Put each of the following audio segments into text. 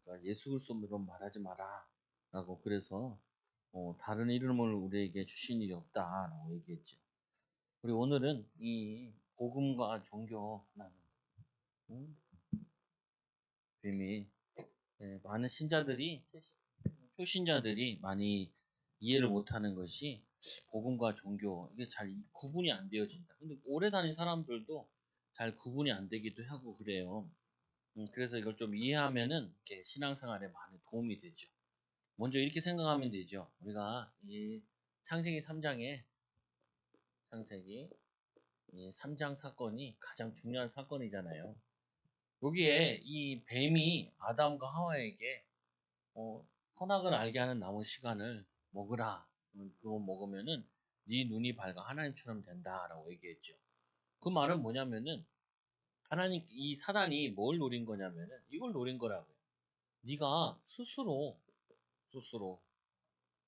그러니까 예수 그리스도로 말하지 마라 라고 그래서 다른 이름을 우리에게 주신 일이 없다라고 얘기했죠. 그리고 오늘은 이 복음과 종교 하나는 뱀이 많은 신자들이 초신자들이 많이 이해를 못하는 것이 복음과 종교 이게 잘 구분이 안 되어진다. 근데 오래 다닌 사람들도 잘 구분이 안 되기도 하고 그래요. 그래서 이걸 좀 이해하면은 이렇게 신앙생활에 많은 도움이 되죠. 먼저 이렇게 생각하면 되죠. 우리가 이 창세기 3장에 창세기 이 3장 사건이 가장 중요한 사건이잖아요. 여기에 이 뱀이 아담과 하와에게 선악을 알게 하는 나무 시간을 먹으라. 그거 먹으면은 네 눈이 밝아 하나님처럼 된다라고 얘기했죠. 그 말은 뭐냐면은 하나님 이 사단이 뭘 노린 거냐면은 이걸 노린 거라고요. 네가 스스로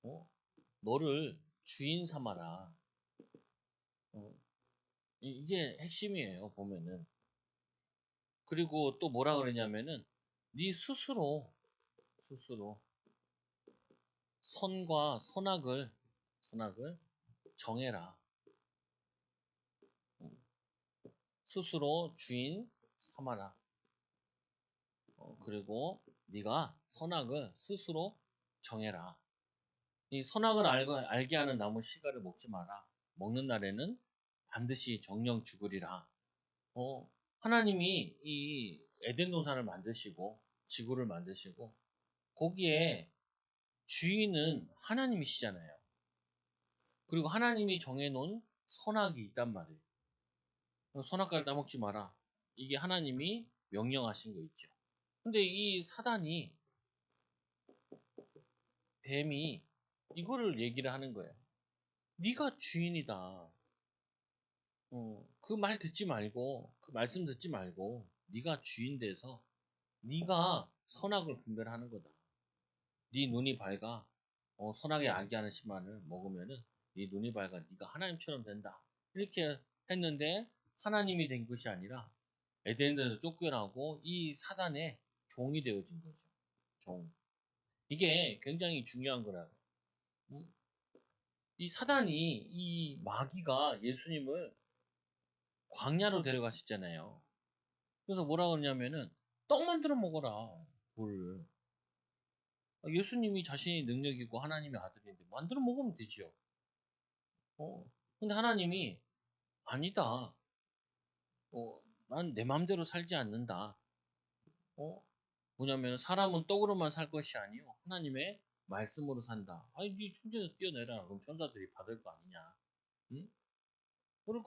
어? 너를 주인 삼아라. 어, 이게 핵심이에요. 보면은 그리고 또 뭐라 그러냐면은 네 스스로 선과 선악을 정해라. 음, 스스로 주인 삼아라. 그리고 네가 선악을 스스로 정해라. 이 선악을 알게 하는 나무 씨가를 먹지 마라. 먹는 날에는 반드시 정령 죽으리라. 하나님이 이 에덴 동산을 만드시고 지구를 만드시고 거기에 주인은 하나님이시잖아요. 그리고 하나님이 정해놓은 선악이 있단 말이에요. 선악과를 따먹지 마라. 이게 하나님이 명령하신 거 있죠. 근데 이 사단이 뱀이 이거를 얘기를 하는 거예요. 네가 주인이다. 그 말 듣지 말고 그 말씀 듣지 말고 네가 주인 돼서 네가 선악을 분별하는 거다. 네 눈이 밝아. 선악에 알게 하는 심만을 먹으면은 네 눈이 밝아. 네가 하나님처럼 된다. 이렇게 했는데 하나님이 된 것이 아니라 에덴에서 쫓겨나고 이 사단의 종이 되어진 거죠. 종. 이게 굉장히 중요한 거라. 이 사단이 이 마귀가 예수님을 광야로 데려가셨잖아요. 그래서 뭐라 그러냐면은 떡 만들어 먹어라. 뭘. 예수님이 자신이 능력이고 하나님의 아들인데 만들어 먹으면 되지요. 근데 하나님이 아니다. 난 내 마음대로 살지 않는다. 뭐냐면 사람은 떡으로만 살 것이 아니요 하나님의 말씀으로 산다. 아니 네 천재에서 뛰어내라. 그럼 천사들이 받을 거 아니냐. 응?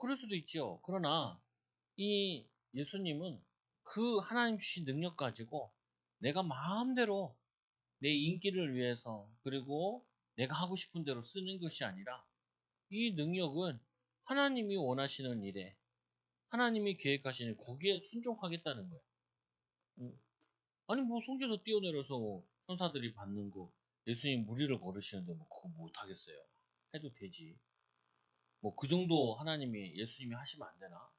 그럴 수도 있죠. 그러나 이 예수님은 그 하나님 주신 능력 가지고 내가 마음대로 내 인기를 위해서 그리고 내가 하고 싶은 대로 쓰는 것이 아니라 이 능력은 하나님이 원하시는 일에 하나님이 계획하시는 거기에 순종하겠다는 거예요. 아니 뭐 성전에서 뛰어내려서 천사들이 받는 거 예수님 무리를 걸으시는데 뭐 그거 못 하겠어요. 해도 되지. 뭐 그 정도 하나님이 예수님이 하시면 안 되나?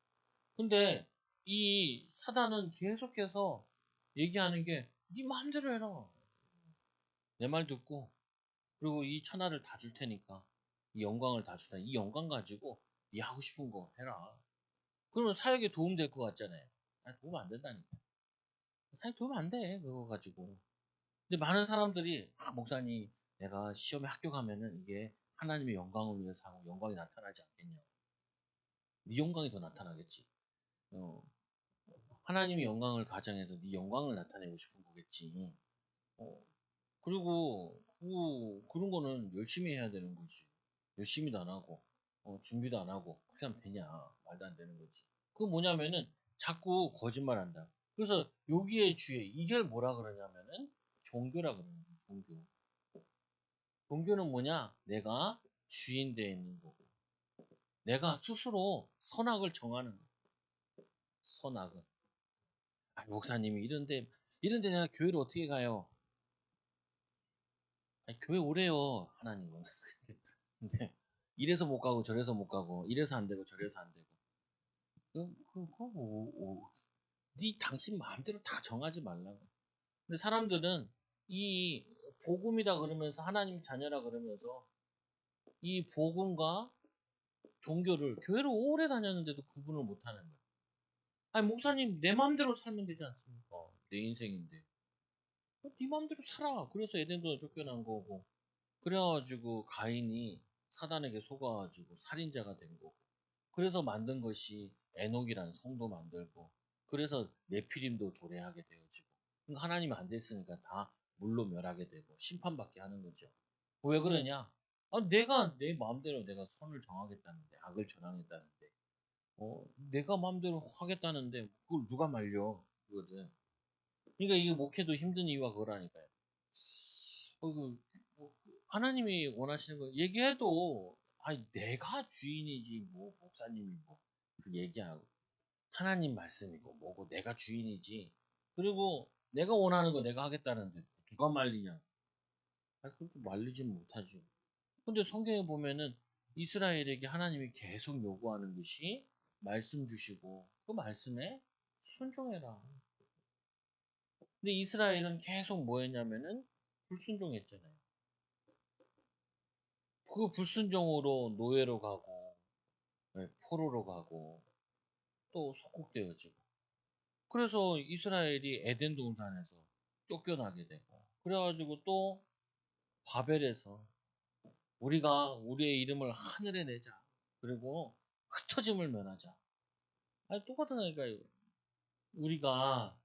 근데 이 사단은 계속해서 얘기하는 게 네 마음대로 해라. 내 말 듣고 그리고 이 천하를 다 줄 테니까 이 영광을 다 주다. 이 영광 가지고 네 하고 싶은 거 해라. 그러면 사역에 도움 될 것 같잖아요. 아니, 도움 안 된다니까. 사역 도움 안 돼. 그거 가지고. 근데 많은 사람들이 목사님 내가 시험에 합격하면은 이게 하나님의 영광을 위해서 하고 영광이 나타나지 않겠냐. 네 영광이 더 나타나겠지. 어, 하나님의 영광을 가정해서 네 영광을 나타내고 싶은 거겠지. 어, 그리고 그런 거는 열심히 해야 되는 거지. 열심히도 안 하고 준비도 안 하고 그렇게 하면 되냐. 말도 안 되는 거지. 그거 뭐냐면은 자꾸 거짓말한다. 그래서 여기에 주의 이걸 뭐라 그러냐면은 종교라 그러는 거야. 종교. 종교는 뭐냐? 내가 주인 되어 있는 거고 내가 스스로 선악을 정하는 거야. 선악을. 아, 목사님이 이런데 내가 교회를 어떻게 가요? 아니, 교회 오래요, 하나님은. 근데 이래서 못 가고 저래서 못 가고 이래서 안 되고 저래서 안 되고. 네 당신 마음대로 다 정하지 말라고. 근데 사람들은 이 복음이다 그러면서 하나님 자녀라 그러면서 이 복음과 종교를 교회를 오래 다녔는데도 구분을 못하는 거예요. 아니 목사님 내 마음대로 살면 되지 않습니까? 내 인생인데. 네 마음대로 살아. 그래서 에덴동에 쫓겨난 거고. 그래가지고 가인이 사단에게 속아가지고 살인자가 된 거고. 그래서 만든 것이 에녹이라는 성도 만들고. 그래서 네피림도 도래하게 되어지고. 그러니까 하나님이 안 됐으니까 다 물로 멸하게 되고 심판받게 하는 거죠. 왜 그러냐? 내가 내 마음대로 내가 선을 정하겠다는데 악을 전하겠다는데 내가 마음대로 하겠다는데 그걸 누가 말려? 그거든. 그러니까 이게 목회도 힘든 이유가 그거라니까요. 하나님이 원하시는 거 얘기해도 아니 내가 주인이지 뭐 목사님이 뭐 그 얘기하고 하나님 말씀이고 뭐고 내가 주인이지. 그리고 내가 원하는 거 내가 하겠다는데 누가 말리냐? 그렇게 말리지 못하죠. 근데 성경에 보면은 이스라엘에게 하나님이 계속 요구하는 것이 말씀 주시고 그 말씀에 순종해라. 근데 이스라엘은 계속 뭐 했냐면은 불순종했잖아요. 그 불순종으로 노예로 가고 포로로 가고 또 속국되어지고 그래서 이스라엘이 에덴 동산에서 쫓겨나게 되고 그래가지고 또 바벨에서 우리가 우리의 이름을 하늘에 내자 그리고 흩어짐을 면하자. 아니 똑같은 아이가 우리가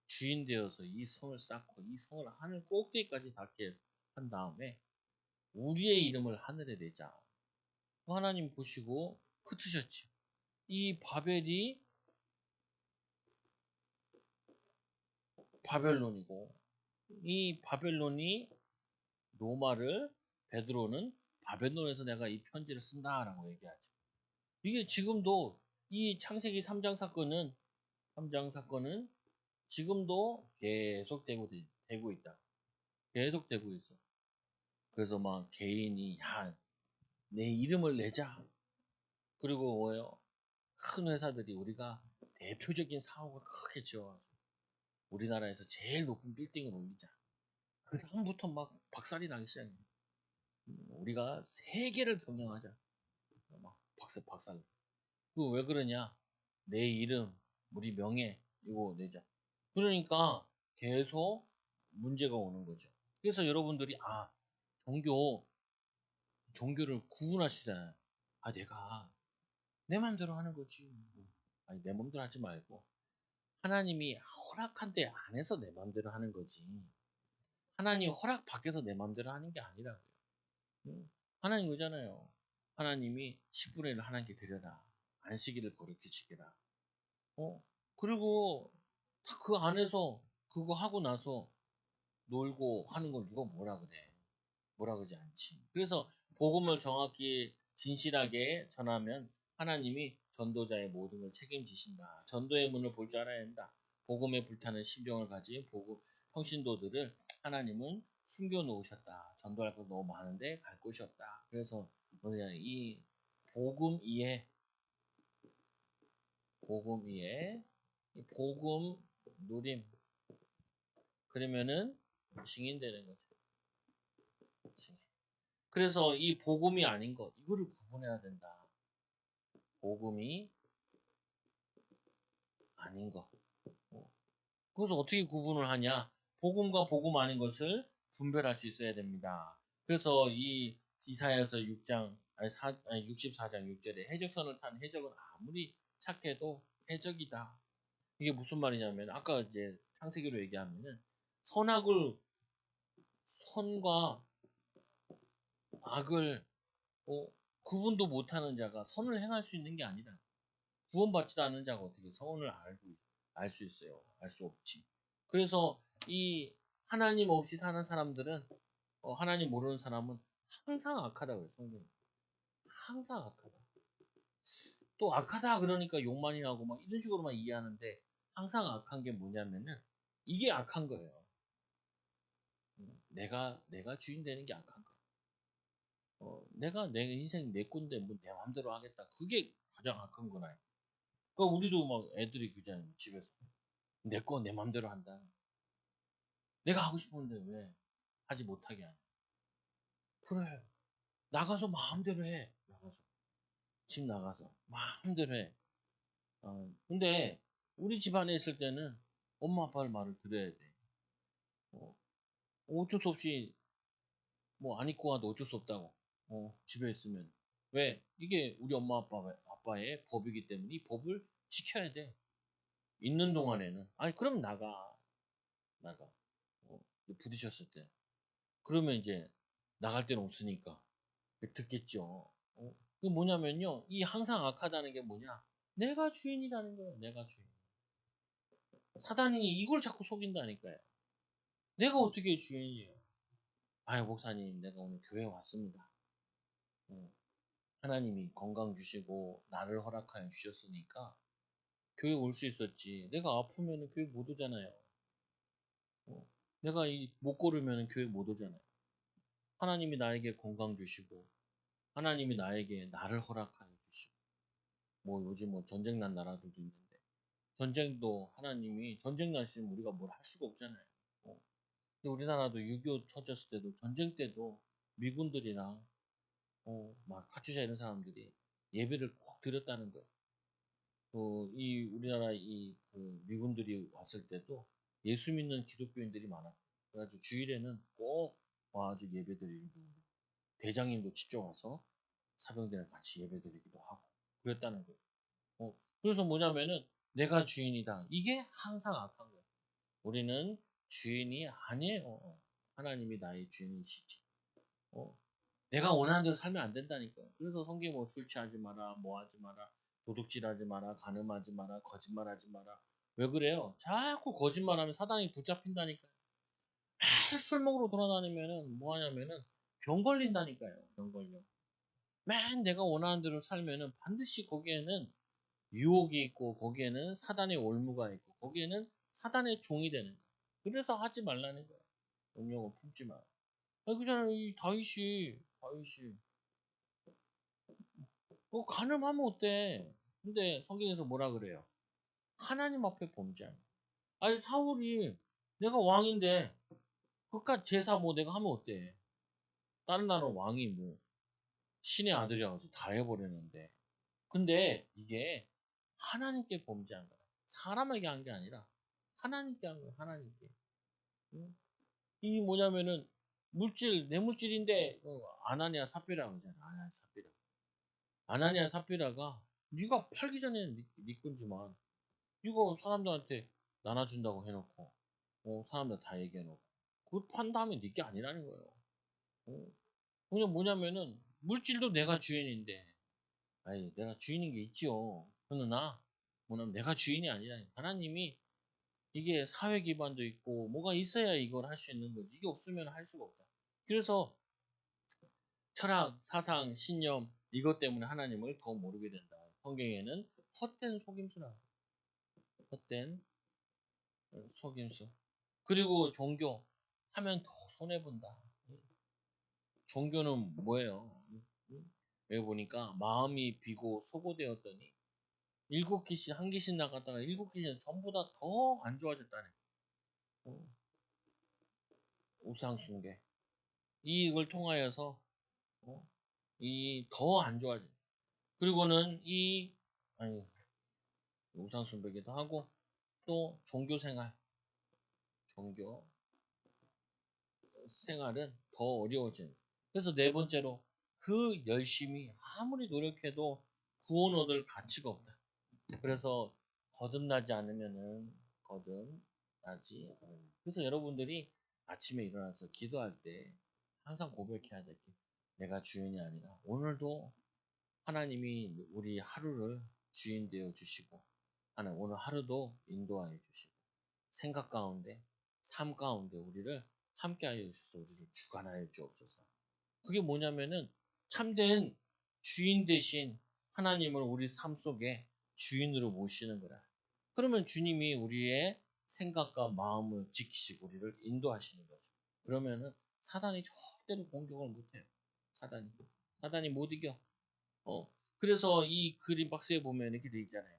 주인 되어서 이 성을 쌓고 이 성을 하늘 꼭대기까지 닿게 한 다음에 우리의 이름을 하늘에 내자. 하나님 보시고 흩으셨지. 이 바벨이 바벨론이고 이 바벨론이 로마를 베드로는 바벨론에서 내가 이 편지를 쓴다라고 얘기하죠. 이게 지금도 이 창세기 3장 사건은 3장 사건은 지금도 되고 있다. 계속되고 있어. 그래서 막 개인이 내 이름을 내자. 그리고 뭐예요? 큰 회사들이 우리가 대표적인 사업을 크게 지어가지고 우리나라에서 제일 높은 빌딩을 올리자. 그 다음부터 막 박살이 나기 시작해. 우리가 세계를 경영하자. 막 박살. 그 왜 그러냐? 내 이름, 우리 명예 이거 내자. 그러니까 계속 문제가 오는 거죠. 그래서 여러분들이 종교 종교를 구분하시잖아요. 내가 내 마음대로 하는 거지. 아니 내 마음대로 하지 말고 하나님이 허락한 데 안에서 내 마음대로 하는 거지. 하나님 허락 밖에서 내 마음대로 하는 게 아니라고요. 하나님 그잖아요. 하나님이 10분의 1을 하나님께 드려라. 안식일을 거룩히 지키라. 그리고 그 안에서 그거 하고 나서 놀고 하는 걸 누가 뭐라 그래. 뭐라 그러지 않지. 그래서 복음을 정확히 진실하게 전하면 하나님이 전도자의 모든 걸 책임지신다. 전도의 문을 볼 줄 알아야 한다. 복음에 불타는 심정을 가진 복음 평신도들을 하나님은 숨겨 놓으셨다. 전도할 것 너무 많은데 갈 곳이 없다. 그래서 뭐냐 이 복음 이해 이 복음 누림 그러면은 증인되는 거죠. 증인. 그래서 이 복음이 아닌 것 이거를 구분해야 된다. 복음이 아닌 것. 그래서 어떻게 구분을 하냐? 복음과 복음 아닌 것을 분별할 수 있어야 됩니다. 그래서 이 이사야서 6장 아니 64장 6절에 해적선을 탄 해적은 아무리 착해도 해적이다. 이게 무슨 말이냐면 아까 이제 창세기로 얘기하면은 선악을 선과 악을 구분도 못하는 자가 선을 행할 수 있는 게 아니다. 구원받지도 않은 자가 어떻게 선을 알 수 있어요? 알 수 없지. 그래서 이 하나님 없이 사는 사람들은 하나님 모르는 사람은 항상 악하다고 해요. 성경에. 항상 악하다. 또 악하다 그러니까 욕 많이 나고 막 이런 식으로만 이해하는데 항상 악한 게 뭐냐면은 이게 악한 거예요. 내가 주인 되는 게 악한 거야. 내가 내 인생 내 꼰대 뭐 내 마음대로 하겠다. 그게 가장 악한 거라. 그러니까 우리도 막 애들이 그잖아요. 집에서 내 거 내 마음대로 한다. 내가 하고 싶은데 왜 하지 못하게 하냐. 그래. 나가서 마음대로 해. 나가서. 집 나가서. 마음대로 해. 근데 우리 집안에 있을 때는 엄마 아빠의 말을 들어야 돼. 어, 어쩔 수 없이 뭐 안 입고 와도 어쩔 수 없다고. 집에 있으면. 왜? 이게 우리 엄마 아빠의 법이기 때문에 이 법을 지켜야 돼. 있는 동안에는. 아니, 그럼 나가. 나가. 어, 부딪혔을 때. 그러면 이제 나갈 데는 없으니까. 듣겠죠. 그 뭐냐면요. 이 항상 악하다는 게 뭐냐. 내가 주인이라는 거예요. 내가 주인. 사단이 이걸 자꾸 속인다니까요. 내가 어떻게 주인이에요? 아유, 목사님, 내가 오늘 교회 왔습니다. 어, 하나님이 건강 주시고 나를 허락하여 주셨으니까 교회 올 수 있었지. 내가 아프면 교회 못 오잖아요. 내가 못 걸으면 교회 못 오잖아요. 하나님이 나에게 건강 주시고 하나님이 나에게 나를 허락하여 주시고 뭐 요즘 뭐 전쟁 난 나라들도 있는데 전쟁도 하나님이 전쟁 났으면 우리가 뭘 할 수가 없잖아요. 근데 우리나라도 6.25 터졌을 때도 전쟁 때도 미군들이랑 막 카투샤 이런 사람들이 예배를 꼭 드렸다는 거예요. 이 우리나라 그 미군들이 왔을 때도 예수 믿는 기독교인들이 많았고 그래가지고 주일에는 꼭 와가지고 예배 드리고 대장님도 직접 와서 사병들이랑 같이 예배 드리기도 하고 그랬다는 거예요. 그래서 뭐냐면은 내가 주인이다. 이게 항상 악한 거예요. 우리는 주인이 아니에요. 하나님이 나의 주인이시지. 내가 원하는 대로 살면 안 된다니까요. 그래서 성경에 뭐 술 취하지 마라, 뭐 하지 마라, 도둑질하지 마라, 간음하지 마라, 거짓말하지 마라. 왜 그래요? 자꾸 거짓말하면 사단이 붙잡힌다니까요. 매일 술 먹으러 돌아다니면은 뭐 하냐면은 병 걸린다니까요. 병 걸려. 맨 내가 원하는 대로 살면은 반드시 거기에는 유혹이 있고 거기에는 사단의 올무가 있고 거기에는 사단의 종이 되는 거예요. 그래서 하지 말라는 거예요. 음욕을 품지 마. 그잖아요. 이 다윗이 간음하면 어때? 근데 성경에서 뭐라 그래요? 하나님 앞에 범죄하는. 아니 사울이 내가 왕인데 그깟 제사 뭐 내가 하면 어때? 다른 나라는 왕이 뭐 신의 아들이라서 다 해버리는데. 근데 이게 하나님께 범죄한 거야. 사람에게 한 게 아니라 하나님께 한 거야. 하나님께. 응? 이 뭐냐면은 내 물질인데 아나니아 삽비라 그러잖아. 아나니아 삽비라가 네가 팔기 전에는 네 건지만 이거 사람들한테 나눠준다고 해놓고 사람들 다 얘기해놓고 그거 판 다음에 네 게 아니라는 거예요. 그냥 뭐냐면은 물질도 내가 주인인데 아니 내가 주인인 게 있죠. 그러나 뭐냐면 내가 주인이 아니라 하나님이 이게 사회 기반도 있고 뭐가 있어야 이걸 할 수 있는 거지. 이게 없으면 할 수가 없다. 그래서 철학, 사상, 신념 이것 때문에 하나님을 더 모르게 된다. 성경에는 헛된 속임수라. 헛된 속임수. 그리고 종교 하면 더 손해본다. 종교는 뭐예요? 여기 보니까 마음이 비고 소고되었더니 일곱 귀신, 한 귀신 나갔다가 일곱 귀신 전부 다 더 안 좋아졌다네. 우상숭배. 이걸 통하여서 이 더 안 좋아져. 그리고는 아니 우상숭배기도 하고 또 종교 생활은 더 어려워지는. 그래서 네 번째로 그 열심히 아무리 노력해도 구원 얻을 가치가 없다. 그래서 거듭나지 않으면은 거듭나지 않는다. 그래서 여러분들이 아침에 일어나서 기도할 때 항상 고백해야 될 게 내가 주인이 아니라 오늘도 하나님이 우리 하루를 주인 되어 주시고 하나님 오늘 하루도 인도하여 주시고 생각 가운데 삶 가운데 우리를 함께하여 주셔서 우리를 주관하여 주옵소서. 그게 뭐냐면은 참된 주인 대신 하나님을 우리 삶 속에 주인으로 모시는 거라. 그러면 주님이 우리의 생각과 마음을 지키시고 우리를 인도하시는 거죠. 그러면은 사단이 절대로 공격을 못해요. 사단이 못 이겨. 그래서 이 그림 박스에 보면 이렇게 돼 있잖아요.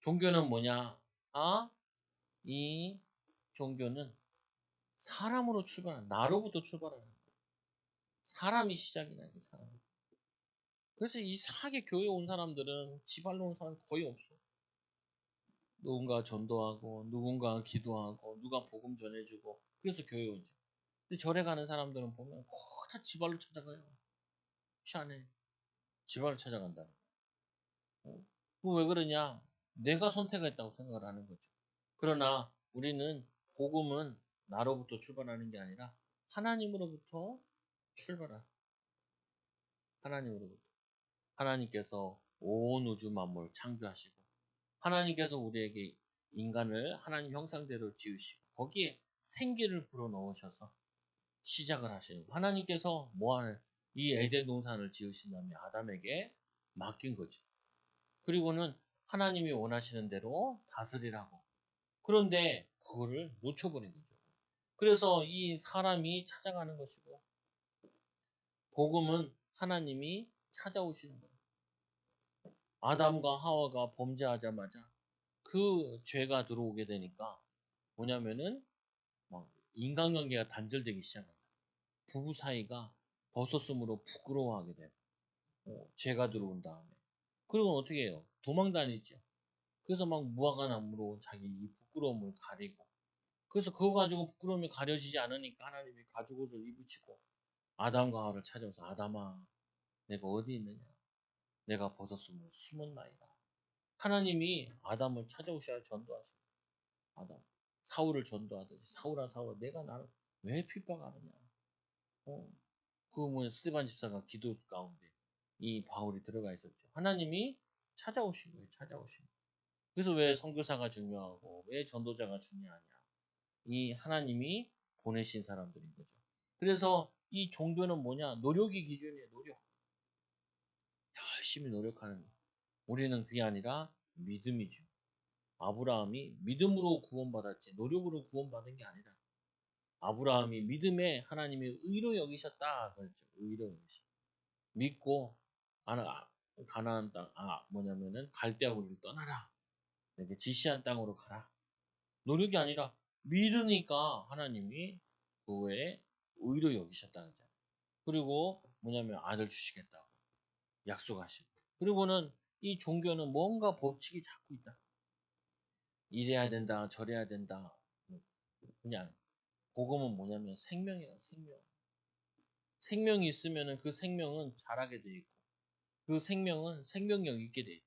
종교는 뭐냐? 이 종교는 사람으로 출발하는, 나로부터 출발하는 거예요. 사람이 시작이 나지, 사람. 그래서 이상하게 교회 온 사람들은 지발로 온 사람 거의 없어. 누군가 전도하고, 누군가 기도하고, 누가 복음 전해주고, 그래서 교회 오지. 근데 절에 가는 사람들은 보면 거의 다 지발로 찾아가요. 희한해. 지발로 찾아간다. 왜 그러냐? 내가 선택했다고 생각을 하는 거죠. 그러나 우리는 복음은 나로부터 출발하는 게 아니라 하나님으로부터 출발하. 하나님으로부터. 하나님께서 온 우주 만물 창조하시고 하나님께서 우리에게 인간을 하나님 형상대로 지으시고 거기에 생기를 불어넣으셔서 시작을 하시는 거예요. 하나님께서 뭐하는 이 에덴 동산을 지으신 다음에 아담에게 맡긴 거죠. 그리고는 하나님이 원하시는 대로 다스리라고. 그런데 그거를 놓쳐버린 거죠. 그래서 이 사람이 찾아가는 것이고 복음은 하나님이 찾아오시는 거예요. 아담과 하와가 범죄하자마자 그 죄가 들어오게 되니까 뭐냐면은 막 인간관계가 단절되기 시작합니다. 부부 사이가 벗었으므로 부끄러워하게 돼요. 죄가 들어온 다음에. 그리고 어떻게 해요? 도망 다니죠. 그래서 막 무화과나무로 자기 이 부끄러움을 가리고 그래서 그거 가지고 부끄러움이 가려지지 않으니까 하나님이 가죽옷을 입으시고 아담과 하와를 찾아오서 아담아 내가 어디 있느냐 내가 벗었으므로 숨었나이다. 하나님이 아담을 찾아오셔야 전도하시고 아담 사울을 전도하듯이 사울아 사울아 내가 나를 왜 핍박하느냐. 그 뭐냐 스테반 집사가 기도 가운데 이 바울이 들어가 있었죠. 하나님이 찾아오신 거예요. 찾아오신 거예요. 그래서 왜 선교사가 중요하고 왜 전도자가 중요하냐. 이 하나님이 보내신 사람들인 거죠. 그래서 이 종교는 뭐냐? 노력이 기준이에요. 노력. 열심히 노력하는 거. 우리는 그게 아니라 믿음이죠. 아브라함이 믿음으로 구원받았지 노력으로 구원받은 게 아니라 아브라함이 믿음에 하나님이 의로 여기셨다 그랬죠. 의로 여기셨. 믿고 가나안 땅 뭐냐면은 갈대아 우리를 떠나라. 이렇게 지시한 땅으로 가라. 노력이 아니라 믿으니까 하나님이 그 외에 의로 여기셨다는 거죠. 그리고 뭐냐면 아들 주시겠다고 약속하시고. 그리고는 이 종교는 뭔가 법칙이 자꾸 있다. 이래야 된다, 저래야 된다. 그냥 복음은 뭐냐면 생명이야, 생명. 생명이 있으면은 그 생명은 자라게 돼 있고, 그 생명은 생명력 있게 돼 있고.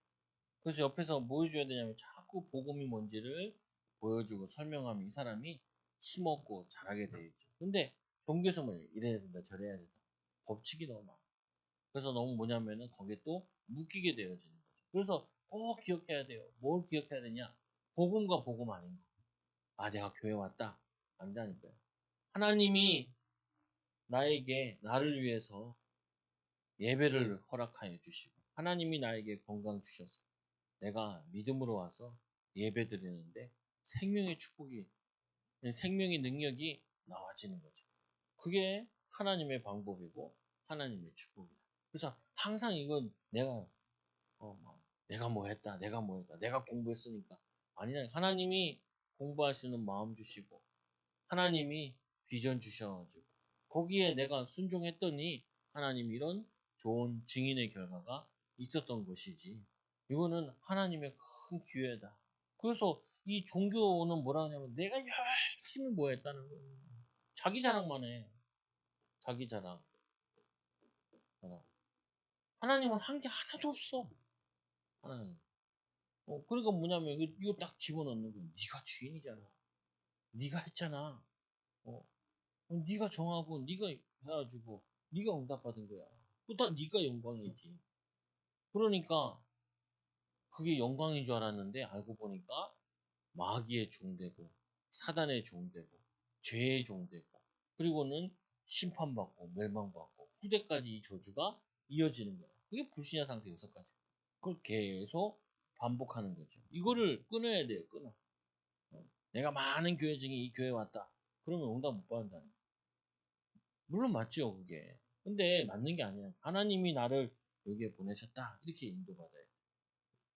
그래서 옆에서 뭐 해줘야 되냐면 자꾸 복음이 뭔지를 보여주고 설명하면 이 사람이 힘없고 자라게 돼 있죠. 근데 종교에서 뭐냐 이래야 된다, 저래야 된다. 법칙이 너무 많아. 그래서 너무 뭐냐면은 거기에 또 묶이게 되어지는 거죠. 그래서 꼭 기억해야 돼요. 뭘 기억해야 되냐? 복음과 복음 아닌 거. 아, 내가 교회 왔다. 안다니까요. 하나님이 나를 위해서 예배를 허락하여 주시고, 하나님이 나에게 건강 주셔서 내가 믿음으로 와서 예배 드리는데 생명의 축복이, 생명의 능력이 나와지는 거죠. 그게 하나님의 방법이고 하나님의 축복이다. 그래서 항상 이건 내가 뭐 했다, 내가 뭐 했다, 내가 공부했으니까 아니라 하나님이 공부할 수 있는 마음 주시고 하나님이 비전 주셔가지고 거기에 내가 순종했더니 하나님 이런 좋은 증인의 결과가 있었던 것이지. 이거는 하나님의 큰 기회다. 그래서 이 종교는 뭐라 하냐면 내가 열심히 뭐 했다는 거예요. 자기 자랑만 해. 자기 자랑. 하나님은 한 게 하나도 없어. 하나님. 그러니까 뭐냐면 이거 딱 집어넣는 거야. 네가 주인이잖아. 네가 했잖아. 어, 네가 정하고 네가 해가지고 네가 응답받은 거야. 그다 네가 영광이지. 그러니까 그게 영광인 줄 알았는데 알고 보니까 마귀의 종되고 사단의 종되고 죄의 종되고 그리고는 심판받고 멸망받고 후대까지 이 저주가 이어지는 거야. 그게 불신자 상태 6가지. 그걸 계속 반복하는 거죠. 이거를 끊어야 돼요. 끊어. 내가 많은 교회 중에 이 교회 왔다. 그러면 응답 못 받는다는 거야. 물론 맞죠, 그게. 근데 맞는 게 아니야. 하나님이 나를 여기에 보내셨다. 이렇게 인도받아요.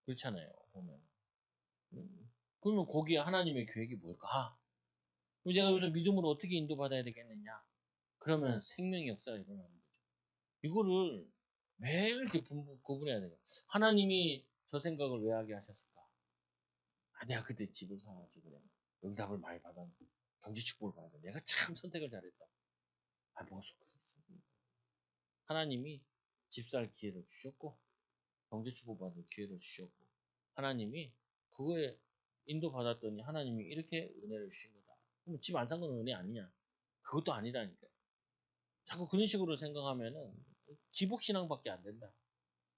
그렇잖아요, 보면. 그러면 거기에 하나님의 계획이 뭘까? 그럼 내가 여기서 믿음으로 어떻게 인도받아야 되겠느냐? 그러면 생명의 역사가 일어나는 거죠. 이거를 매일 이렇게 구분해야 돼요. 하나님이 저 생각을 왜 하게 하셨을까? 아, 내가 그때 집을 사가지고 내가 응답을 많이 받았는데 경제 축복을 받았는데 내가 참 선택을 잘했다. 아, 뭐가 속았어. 하나님이 집 살 기회를 주셨고 경제 축복받을 기회를 주셨고 하나님이 그거에 인도받았더니 하나님이 이렇게 은혜를 주신 거다. 그럼 집 안 산 건 은혜 아니냐? 그것도 아니라니까요. 자꾸 그런 식으로 생각하면은 기복신앙밖에 안 된다.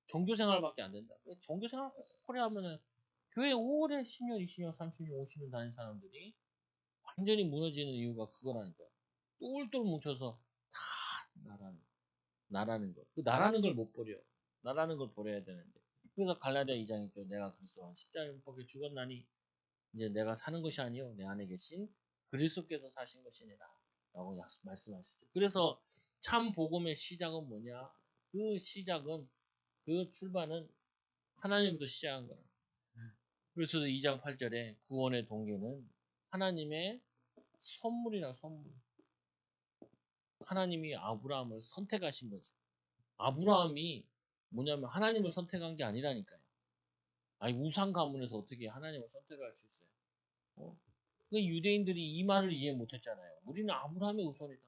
종교생활밖에 안 된다. 종교생활 오래 하면은 교회 오래 10년, 20년, 30년, 50년 다닌 사람들이 완전히 무너지는 이유가 그거라니까. 똘똘 뭉쳐서 다 나라는 거. 그 나라는 걸 못 버려. 나라는 걸 버려야 되는데. 그래서 갈라디아 2장에 또 내가 그리스도와 십자가에 못 박혀 죽었나니 이제 내가 사는 것이 아니요 내 안에 계신 그리스도께서 사신 것이니라 라고 말씀하셨죠. 그래서 참 복음의 시작은 뭐냐? 그 시작은 그 출발은 하나님부터 시작한 거라. 그래서 2장 8절에 구원의 동기는 하나님의 선물이라 선물. 하나님이 아브라함을 선택하신 거죠. 아브라함이 뭐냐면 하나님을 선택한 게 아니라니까요. 아니 우상 가문에서 어떻게 하나님을 선택할 수 있어요? 그 유대인들이 이 말을 이해 못했잖아요. 우리는 아브라함의 우선이다.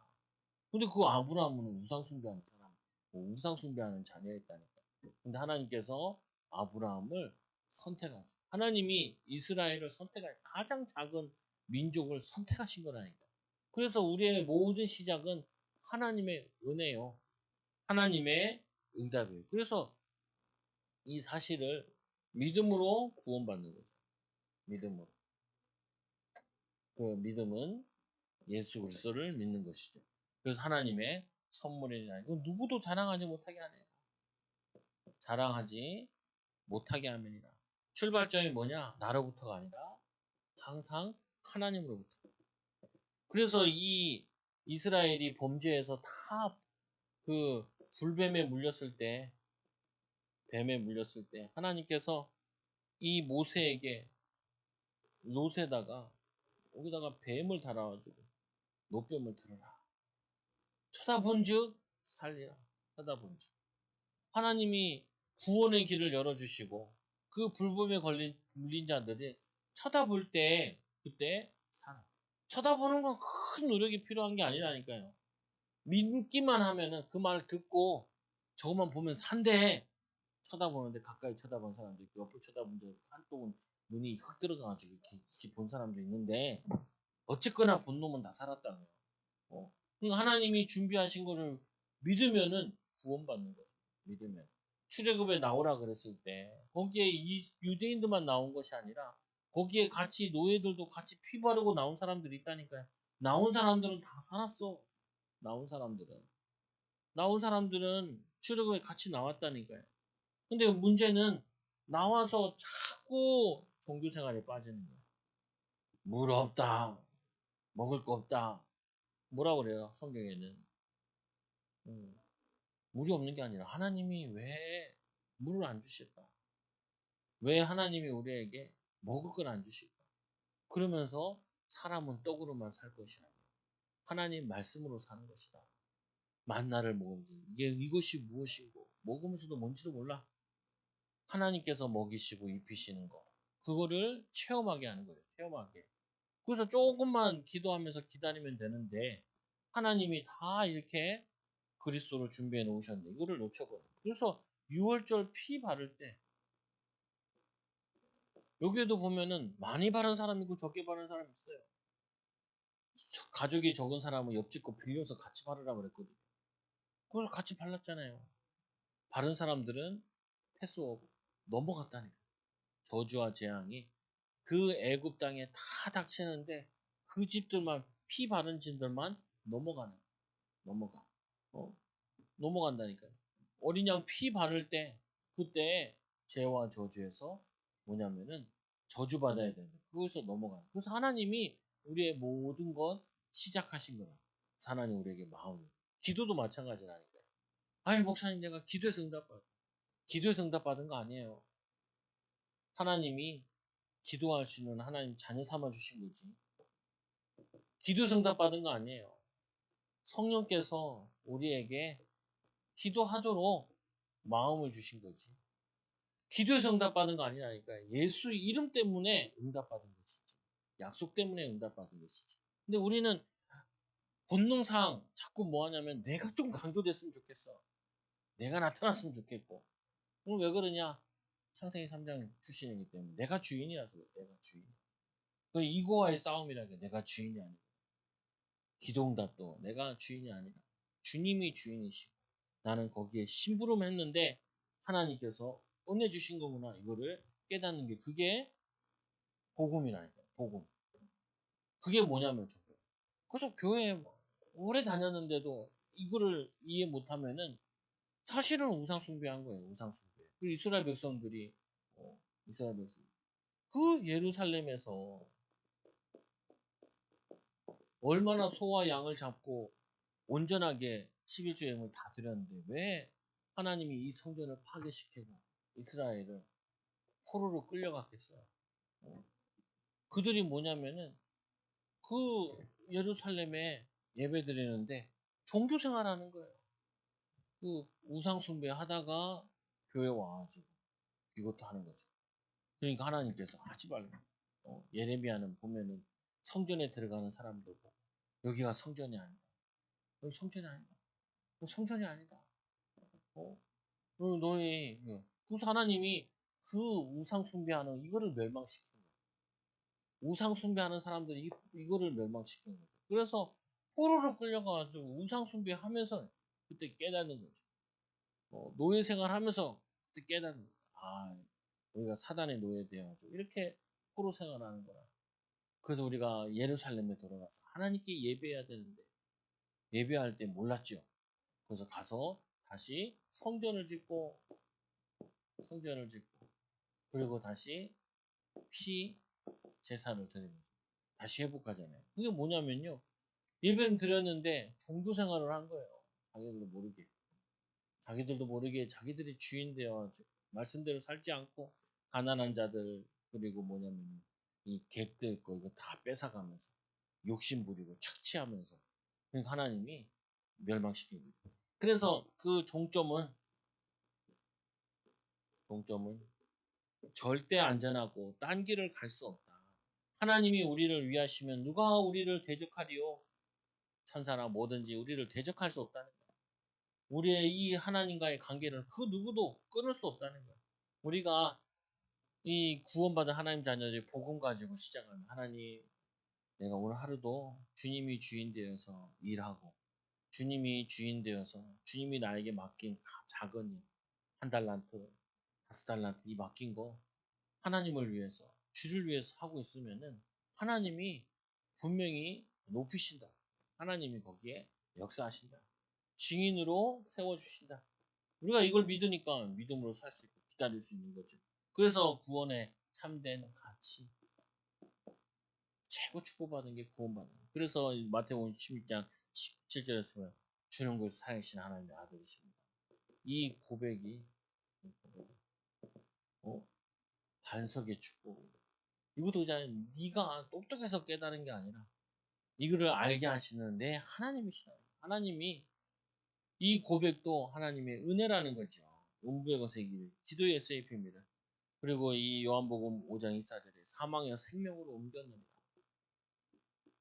근데 그 아브라함은 우상 숭배하는 사람, 우상 숭배하는 자녀였다니까. 근데 하나님께서 아브라함을 선택하죠. 하나님이 이스라엘을 선택한 가장 작은 민족을 선택하신 거라니까. 그래서 우리의 모든 시작은 하나님의 은혜요. 하나님의 응답이에요. 그래서 이 사실을 믿음으로 구원받는 거죠. 믿음으로. 그 믿음은 예수 그리스도를 믿는 것이죠. 그래서 하나님의 선물이라. 이거 누구도 자랑하지 못하게 하네요. 자랑하지 못하게 하면이라. 출발점이 뭐냐? 나로부터가 아니라 항상 하나님으로부터. 그래서 이 이스라엘이 범죄에서 다 그 불뱀에 물렸을 때, 뱀에 물렸을 때 하나님께서 이 모세에게 롯에다가 여기다가 뱀을 달아가지고 노뱀을 들어라. 쳐다본즉 살리라. 쳐다본즉. 하나님이 구원의 길을 열어주시고 그 불법에 물린 자들이 쳐다볼 때 그때 살아. 쳐다보는 건 큰 노력이 필요한 게 아니라니까요. 믿기만 하면은 그 말 듣고 저것만 보면 산대. 쳐다보는데 가까이 쳐다본 사람도 있고 옆을 쳐다본 적 한쪽은 눈이 흙 들어가가지고 이렇게 본 사람도 있는데 어쨌거나 본 놈은 다 살았다는 거예요. 그러니까 하나님이 준비하신 거를 믿으면은 구원받는 거죠. 믿으면. 출애굽에 나오라 그랬을 때 거기에 이 유대인들만 나온 것이 아니라 거기에 같이 노예들도 같이 피 바르고 나온 사람들이 있다니까요. 나온 사람들은 다 살았어. 나온 사람들은. 나온 사람들은 출애굽에 같이 나왔다니까요. 근데 문제는 나와서 자꾸 종교 생활에 빠지는 거예요. 물 없다. 먹을 거 없다. 뭐라 그래요? 성경에는. 물이 없는 게 아니라 하나님이 왜 물을 안 주실까? 왜 하나님이 우리에게 먹을 걸 안 주실까? 그러면서 사람은 떡으로만 살 것이라. 하나님 말씀으로 사는 것이다. 만나를 먹으면서 이것이 무엇이고 먹으면서도 뭔지도 몰라. 하나님께서 먹이시고 입히시는 거. 그거를 체험하게 하는 거예요. 체험하게. 그래서 조금만 기도하면서 기다리면 되는데 하나님이 다 이렇게 그리스도를 준비해 놓으셨는데 이거를 놓쳐버려요. 그래서 6월절 피 바를 때 여기에도 보면은 많이 바른 사람 있고 적게 바른 사람 있어요. 가족이 적은 사람은 옆집 거 빌려서 같이 바르라 그랬거든요. 그래서 같이 발랐잖아요. 바른 사람들은 패스오브 넘어갔다니까. 저주와 재앙이 그 애굽 땅에 다 닥치는데 그 집들만 피 바른 집들만 넘어가. 어? 넘어간다니까요. 어린 양 피 바를 때 그때 죄와 저주에서 뭐냐면은 저주받아야 되는데 그것에서 넘어가요. 그래서 하나님이 우리의 모든 것 시작하신 거야. 하나님 우리에게 마음을. 기도도 마찬가지라니까요. 아니 목사님 내가 기도해서 응답받아. 기도해서 응답받은 거 아니에요. 하나님이 기도할 수 있는 하나님 자녀 삼아 주신 거지. 기도 응답 받은 거 아니에요. 성령께서 우리에게 기도하도록 마음을 주신 거지. 기도에서 응답받은 거 아니라니까요. 예수 이름 때문에 응답받은 것이지. 약속 때문에 응답받은 것이지. 근데 우리는 본능상 자꾸 뭐 하냐면 내가 좀 강조됐으면 좋겠어. 내가 나타났으면 좋겠고. 그럼 왜 그러냐? 창세기 3장 출신이기 때문에. 내가 주인이라서 그래. 내가 주인. 그 이거와의 싸움이라게 내가 주인이 아니고. 기도응답도 내가 주인이 아니라 주님이 주인이시고 나는 거기에 심부름했는데 하나님께서 은혜 주신 거구나. 이거를 깨닫는 게 그게 복음이라니까. 복음. 그게 뭐냐면 저거. 그래서 교회 오래 다녔는데도 이거를 이해 못하면은 사실은 우상 숭배한 거예요. 우상 숭배. 그 이스라엘 백성들이 이스라엘 백성 그 예루살렘에서 얼마나 소와 양을 잡고 온전하게 11조 예물을 다 드렸는데 왜 하나님이 이 성전을 파괴시키고 이스라엘을 포로로 끌려갔겠어요? 그들이 뭐냐면은 그 예루살렘에 예배 드리는데 종교 생활하는 거예요. 그 우상 숭배 하다가 교회 와가지고 이것도 하는 거죠. 그러니까 하나님께서 하지 말고 예레미야는 보면은 성전에 들어가는 사람들 보고 여기가 성전이 아니다. 여기 성전이 아니다. 여기 성전이 아니다. 어? 너희 그래서 하나님이 그 우상 숭배하는 이거를 멸망시킨 거예요. 우상 숭배하는 사람들이 이거를 멸망시킨 거예요. 그래서 포로로 끌려가가지고 우상 숭배하면서 그때 깨닫는 거죠. 노예 생활하면서 그때 깨닫는 거죠. 아, 우리가 사단의 노예되어가지고 이렇게 포로 생활하는 거라. 그래서 우리가 예루살렘에 돌아가서 하나님께 예배해야 되는데 예배할 때 몰랐죠. 그래서 가서 다시 성전을 짓고 그리고 다시 피 제사를 드리는 거죠. 다시 회복하잖아요. 그게 뭐냐면요. 예배는 드렸는데 종교 생활을 한 거예요. 자기들도 모르게. 자기들도 모르게 자기들이 주인 되어가지고 말씀대로 살지 않고 가난한 자들 그리고 뭐냐면 이 객들 거 이거 다 뺏어가면서 욕심 부리고 착취하면서 그러니까 하나님이 멸망시킨 거예요. 그래서 그 종점은 절대 안전하고 딴 길을 갈 수 없다. 하나님이 우리를 위하시면 누가 우리를 대적하리요? 천사나 뭐든지 우리를 대적할 수 없다는 거예요. 우리의 이 하나님과의 관계를 그 누구도 끊을 수 없다는 거예요. 우리가 이 구원받은 하나님 자녀들이 복음 가지고 시작하면 하나님 내가 오늘 하루도 주님이 주인 되어서 일하고 주님이 주인 되어서 주님이 나에게 맡긴 작은 일, 한 달란트, 5달란트 이 맡긴 거 하나님을 위해서 주를 위해서 하고 있으면은 하나님이 분명히 높이신다. 하나님이 거기에 역사하신다. 증인으로 세워주신다. 우리가 이걸 믿으니까 믿음으로 살 수 있고 기다릴 수 있는 거죠. 그래서 구원의 참된 가치, 최고 축복받은 게 구원받는 거예요. 그래서 마태복음 16장 17절에서 보면 주는 것이 살아계신 하나님의 아들이십니다. 이 고백이 반석의 축복. 이것도 그냥 네가 똑똑해서 깨달은 게 아니라 이거를 알게 하시는 내 하나님이시다. 하나님이 이 고백도 하나님의 은혜라는 거죠. 음부의 기도의 SAP입니다. 그리고 이 요한복음 5장 24절에 사망에서 생명으로 옮겼느니라.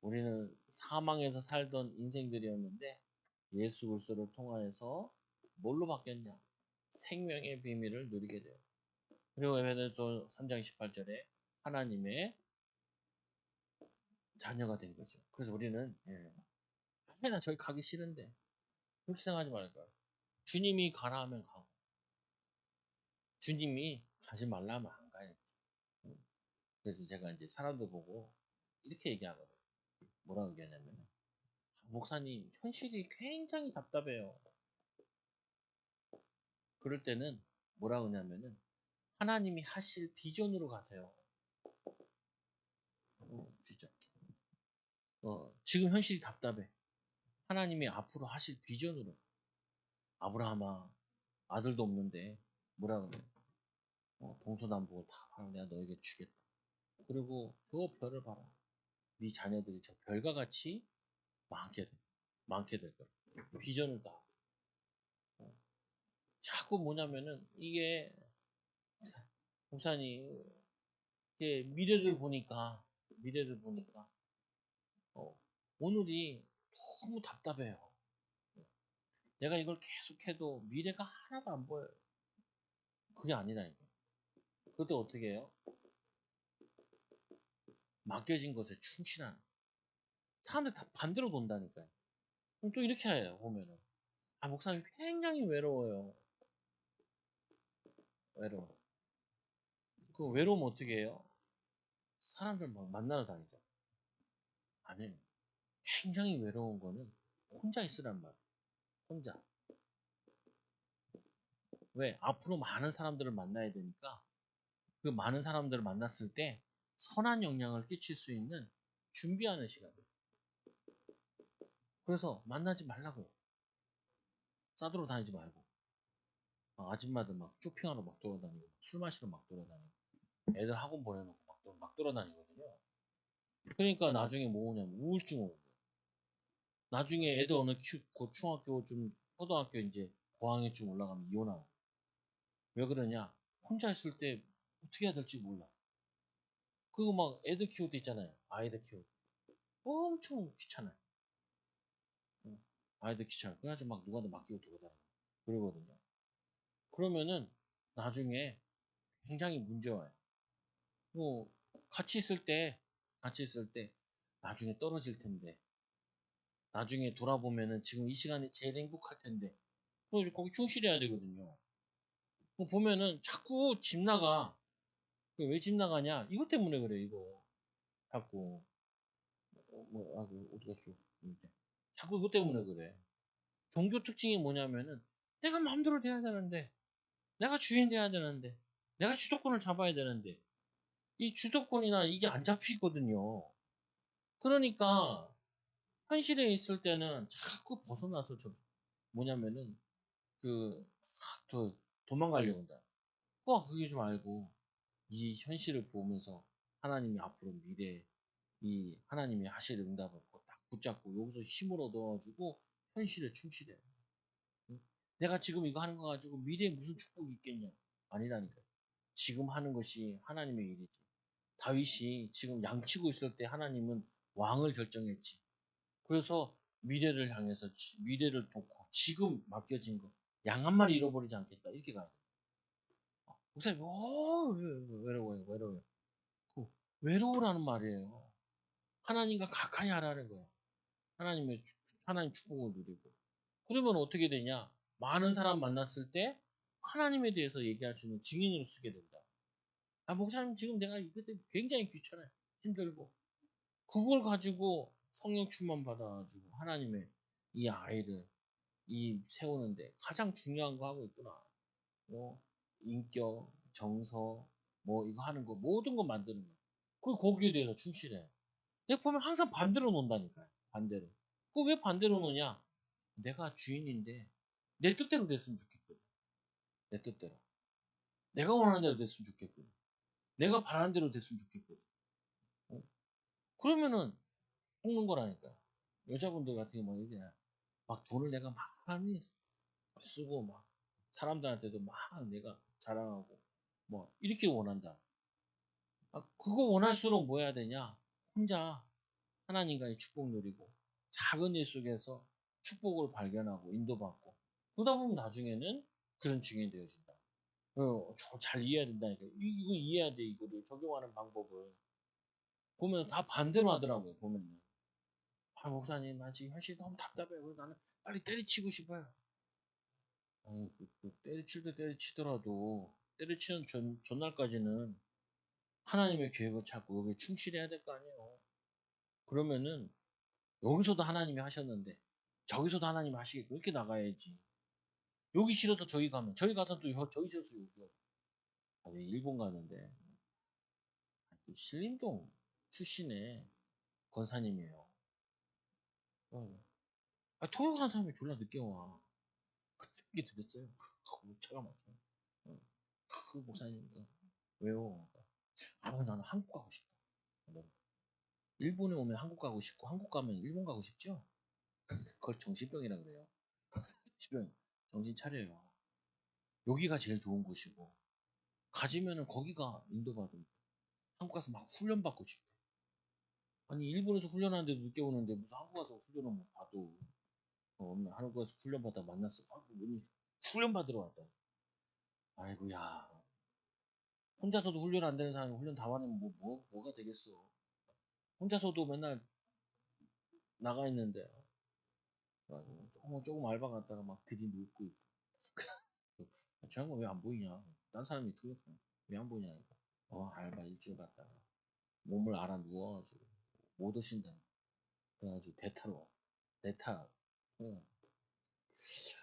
우리는 사망에서 살던 인생들이었는데 예수 그리스도를 통하여서 뭘로 바뀌었냐? 생명의 비밀을 누리게 돼요. 그리고 에베소서 3장 18절에 하나님의 자녀가 된 거죠. 그래서 우리는 나 저기 가기 싫은데 그렇게 생각하지 말까요? 주님이 가라 하면 가고 주님이 가지 말라 하면 안 가요. 그래서 제가 이제 사람들 보고 이렇게 얘기하거든요. 뭐라고 얘기하냐면 목사님 현실이 굉장히 답답해요. 그럴 때는 뭐라고 하냐면은 하나님이 하실 비전으로 가세요. 비전. 지금 현실이 답답해. 하나님이 앞으로 하실 비전으로. 아브라함아 아들도 없는데 뭐라 그래? 동서남북을 다 팔아 내가 너에게 주겠다. 그리고 저 별을 봐라. 네 자녀들이 저 별과 같이 많게 될 거야. 비전을 다. 자꾸 뭐냐면은 이게 목사님 이게 미래를 보니까 어, 오늘이 너무 답답해요. 내가 이걸 계속해도 미래가 하나도 안 보여요. 그게 아니라니까. 그때 어떻게 해요? 맡겨진 것에 충실하는. 사람들 다 반대로 논다니까요. 그럼 또 이렇게 해요, 보면은. 아, 목사님 굉장히 외로워요. 외로워. 그 외로우면 어떻게 해요? 사람들 막 만나러 다니죠. 아니, 굉장히 외로운 거는 혼자 있으란 말이에요. 혼자. 왜? 앞으로 많은 사람들을 만나야 되니까 그 많은 사람들을 만났을 때 선한 영향을 끼칠 수 있는 준비하는 시간이에요. 그래서 만나지 말라고요. 싸돌아 다니지 말고. 아줌마들 막 쇼핑하러 막 돌아다니고 술 마시러 막 돌아다니고 애들 학원 보내놓고 막 돌아다니거든요. 그러니까 나중에 뭐 오냐면 우울증 오고 나중에 애들 어느 곧 중학교 좀 초등학교 이제 고학년쯤 올라가면 이혼하고 왜 그러냐 혼자 있을 때 어떻게 해야 될지 몰라. 그거 막 애들 키울 때 있잖아요. 아이들 키울 때 엄청 귀찮아요. 응. 아이들 귀찮아. 그래가지고 막 누구한테 맡기고 돌아다니고 그러거든요. 그러면은 나중에 굉장히 문제 와요. 뭐 같이 있을 때 나중에 떨어질 텐데 나중에 돌아보면은 지금 이 시간이 제일 행복할 텐데 거기 충실해야 되거든요. 보면은 자꾸 집 나가. 왜 집 나가냐? 이것 때문에 그래 이거. 자꾸 어디 갔어? 자꾸 이것 때문에 그래. 종교 특징이 뭐냐면은 내가 마음대로 돼야 되는데 내가 주인 돼야 되는데 내가 주도권을 잡아야 되는데 이 주도권이나 이게 안 잡히거든요. 그러니까 현실에 있을 때는 자꾸 벗어나서 좀 뭐냐면은 그 더 도망가려고 한다. 그게 좀 알고 이 현실을 보면서 하나님이 앞으로 미래 이 하나님이 하실 응답을 딱 붙잡고 여기서 힘을 얻어가지고 현실에 충실해. 응? 내가 지금 이거 하는 거 가지고 미래에 무슨 축복이 있겠냐? 아니라니까. 지금 하는 것이 하나님의 일이지. 다윗이 지금 양치고 있을 때 하나님은 왕을 결정했지. 그래서 미래를 향해서 미래를 돕고 지금 맡겨진 거 양 한 마리 잃어버리지 않겠다 이렇게 가요. 목사님, 외로워요, 외로워요. 그 외로우라는 말이에요. 하나님과 가까이 하라는 거예요. 하나님 축복을 누리고. 그러면 어떻게 되냐? 많은 사람 만났을 때 하나님에 대해서 얘기할 수 있는 증인으로 쓰게 된다. 아, 목사님, 지금 내가 이것 때문에 굉장히 귀찮아요. 힘들고. 그걸 가지고 성령 충만 받아가지고 하나님의 이 아이를 세우는데 가장 중요한 거 하고 있구나. 뭐 인격, 정서, 뭐 이거 하는 거 모든 거 만드는 거. 그 거기에 대해서 충실해. 내가 보면 항상 반대로 논다니까요. 반대로. 그 왜 반대로 노냐? 내가 주인인데 내 뜻대로 됐으면 좋겠거든. 내 뜻대로. 내가 원하는 대로 됐으면 좋겠거든. 내가 바라는 대로 됐으면 좋겠거든. 어? 그러면은 먹는 거라니까. 여자분들 같은 경우 막 돈을 내가 많이 쓰고 막 사람들한테도 막 내가 자랑하고 뭐 이렇게 원한다. 그거 원할수록 뭐 해야 되냐? 혼자 하나님과의 축복 누리고 작은 일 속에서 축복을 발견하고 인도받고 그러다 보면 나중에는 그런 증인이 되어진다. 잘 이해해야 된다니까. 이거 이해해야 돼. 이거를 적용하는 방법을 보면 다 반대로 하더라고요. 보면은 목사님 나 지금 현실이 너무 답답해요. 나는 빨리 때려치고 싶어요. 아니 때려칠 때 때려치더라도 때려치는 전날까지는 하나님의 계획을 찾고 여기에 충실해야 될 거 아니에요. 그러면은 여기서도 하나님이 하셨는데 저기서도 하나님이 하시겠고 이렇게 나가야지. 여기 싫어서 저기 가면 저기 가서 또 저기 싫어서 여기 가고. 일본 가는데 신림동 출신의 권사님이에요. 어. 토요일한 사람이 졸라 늦게 와. 그게 들었어요. 차가 막혀. 어. 그 목사님 왜요? 나는 한국 가고 싶다. 일본에 오면 한국 가고 싶고 한국 가면 일본 가고 싶죠? 그걸 정신병이라 그래요. 정신병. 정신 차려요. 여기가 제일 좋은 곳이고 가지면은 거기가 인도받은 한국 가서 막 훈련받고 싶대. 아니 일본에서 훈련하는데 늦게 오는데 무슨 한국 가서 훈련을 못 받고 한국 가서 훈련받다 만났어. 아, 훈련 받으러 왔다. 아이고야. 혼자서도 훈련 안 되는 사람이 훈련 다 받으면 뭐가 되겠어. 혼자서도 맨날 나가 있는데 조금 알바 갔다가 막 들이눕고 있고 저 양반 왜 안 보이냐. 딴 사람이 그랬어. 왜 안 보이냐 이거. 알바 일주일 갔다가 몸을 알아 누워가지고 못 오신다. 그래가지고 대타로 대타. 응.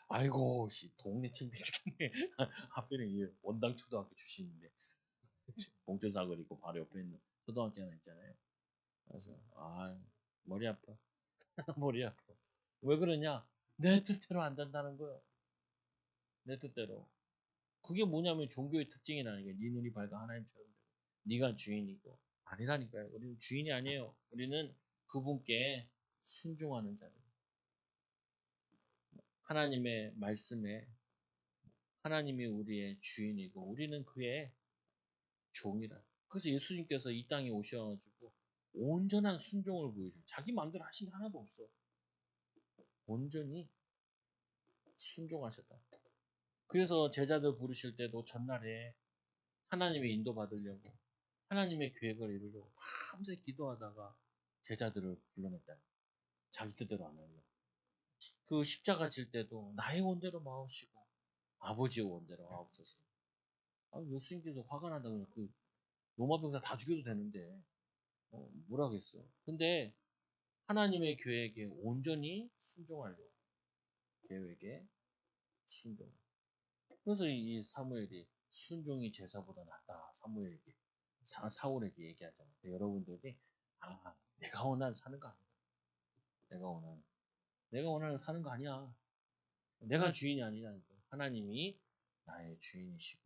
아이고 씨 동네 팀 중에 하필은 이 원당 초등학교 출신인데 봉조사거리 있고 바로 옆에 있는 초등학교 하나 있잖아요. 그래서 머리 아파. 머리 아파. 왜 그러냐? 내 뜻대로 안 된다는 거야. 내 뜻대로. 그게 뭐냐면 종교의 특징이라는 게 네 눈이 밝아 하나님처럼 되고 네가 주인이고 아니라니까요. 우리는 주인이 아니에요. 우리는 그분께 순종하는 자들. 하나님의 말씀에 하나님이 우리의 주인이고 우리는 그의 종이라. 그래서 예수님께서 이 땅에 오셔가지고 온전한 순종을 보여줘요. 자기 마음대로 하신 게 하나도 없어. 온전히 순종하셨다. 그래서 제자들 부르실 때도 전날에 하나님의 인도 받으려고 하나님의 계획을 이루려고 밤새 기도하다가 제자들을 불러냈다. 자기 뜻대로 안 하려고. 그 십자가 질 때도 나의 원대로 마옵시고 아버지의 원대로 하옵소서. 예수님께서 화가 난다고 그 로마 병사 다 죽여도 되는데 뭐라 하겠어. 근데 하나님의 계획에 온전히 순종하려고. 계획에 순종. 그래서 이 사무엘이 순종이 제사보다 낫다. 사무엘에게 사울에게 얘기하잖아요. 여러분들이 내가 원하는 사는 거 아니야. 내가 원하는 사는 거 아니야. 내가 주인이 아니라니까. 하나님이 나의 주인이시고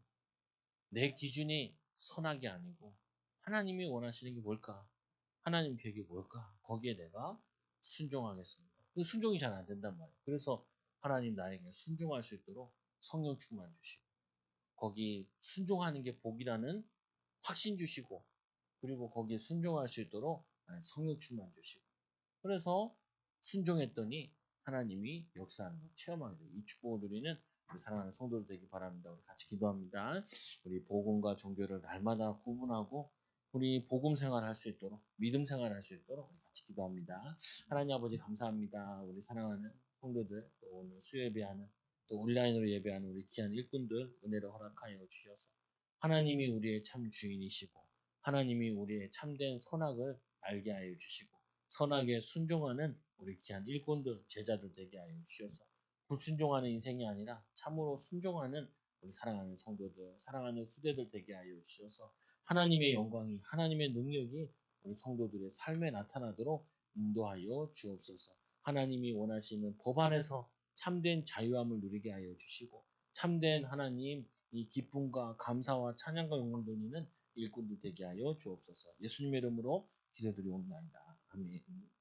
내 기준이 선악이 아니고 하나님이 원하시는 게 뭘까? 하나님 계획이 뭘까? 거기에 내가 순종하겠습니다. 그 순종이 잘 안 된단 말이에요. 그래서 하나님 나에게 순종할 수 있도록 성령 충만 주시고 거기 순종하는 게 복이라는 확신 주시고 그리고 거기에 순종할 수 있도록 성령 충만 주시고 그래서 순종했더니 하나님이 역사하는 걸 체험하게 돼요. 이 축복을 누리는 우리 사랑하는 성도들 되기 바랍니다. 우리 같이 기도합니다. 우리 복음과 종교를 날마다 구분하고 우리 복음 생활할 수 있도록 믿음 생활할 수 있도록 우리 같이 기도합니다. 하나님 아버지 감사합니다. 우리 사랑하는 성도들 또 오늘 수요 예배하는 또 온라인으로 예배하는 우리 귀한 일꾼들 은혜를 허락하여 주셔서 하나님이 우리의 참 주인이시고 하나님이 우리의 참된 선악을 알게 하여 주시고 선악에 순종하는 우리 귀한 일꾼들, 제자들 되게 하여 주셔서 불순종하는 인생이 아니라 참으로 순종하는 우리 사랑하는 성도들, 사랑하는 후대들 되게 하여 주셔서 하나님의 영광이, 하나님의 능력이 우리 성도들의 삶에 나타나도록 인도하여 주옵소서. 하나님이 원하시는 법 안에서 참된 자유함을 누리게 하여 주시고 참된 하나님 이 기쁨과 감사와 찬양과 영광 돌리는 일꾼들 되게 하여 주옵소서. 예수님의 이름으로 기도드리옵나이다. 아멘.